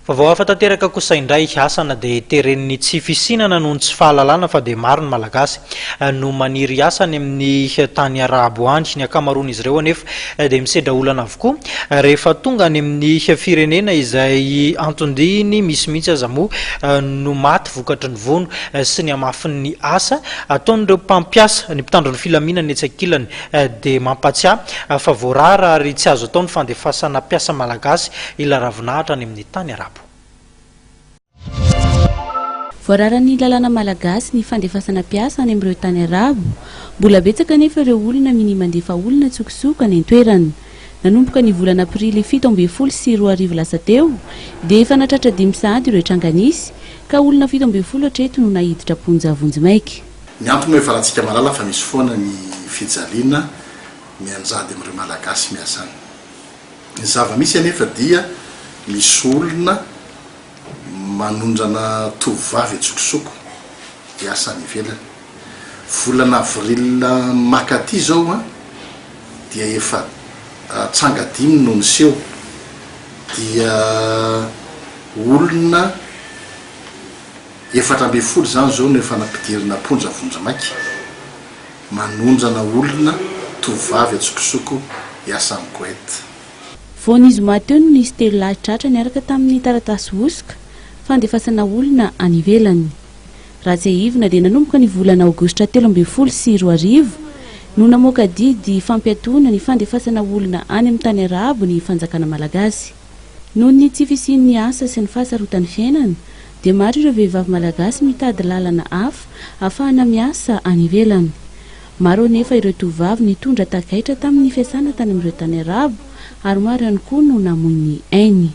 Vao afa tanteraka kosa indray asana dia tereniny tsy fisinana noho ny tsy fahalalana fa dia maro ny malagasy no maniry asany amin'ny tany arabo any. Ny akamaroan'izy ireo anefa dia misedra olana avokoa rehefa tonga any amin'ny firenena izay antondiny misy mihitsy aza moa no maty vokatry ny vono sy ny amafin'ny asa ataon'ireo mpampiasa ny mpitandro ny filaminany etsakilany dia mampatsiahy fa voarara ary tsy azo atao ny fandefasana mpiasa malagasy ila ravinahitra any amin'ny tany arabo. Voararany lalàna malagasy ny fandefasana mpiasa any amin'ireo tany arabo, mbola betsaka nefa ireo olona mini mandefa olona tsokotsoko any an-toerany. Nanomboka ny volana aprily 17 sy 20 lasa teo dia efa natratra 5 sahady ireo tranganisy ka olona 17 hatreto no nahiditra ponja Vonjimaika. Ny antony efa rahantsika malala fa misy foana ny fijaliana mianjady amin'ireo malagasy miasa any. Ny zava-misy anefa dia misy olona manondrana tovovavy tsokosoko hiasa any ivelany. Volana avril makaty zao dia efa tsanga 5 no niseho dia olona 700 zany zao no efa nampidirina ponja Vonjimaika manondrana olona tovovavy tsokosoko hiasa amin'ny Koeta. Voan'izy mateo no nisy telo lahy tratra niaraka tamin'ny taratasy osika fandefasana olona any ivelany. Ratsehivina dia nanomboka ny volana aogositra 13 sy 20 no namoaka didy fampiatona ny fandefasana olona any amin'ny tany arabo ny fanjakana malagasy. Noho ny tsy fisian'ny asa sy ny fahasarotan'ny fiainana dia maro ireo vehivavy malagasy mitady lalana hafa ahafahana miasa any ivelany. Maro anefa ireo tovovavy nitondra tagaitra tamin'ny fiasana tany amin'ireo tany arabo ary maro ihany koa no namoy ny ainy.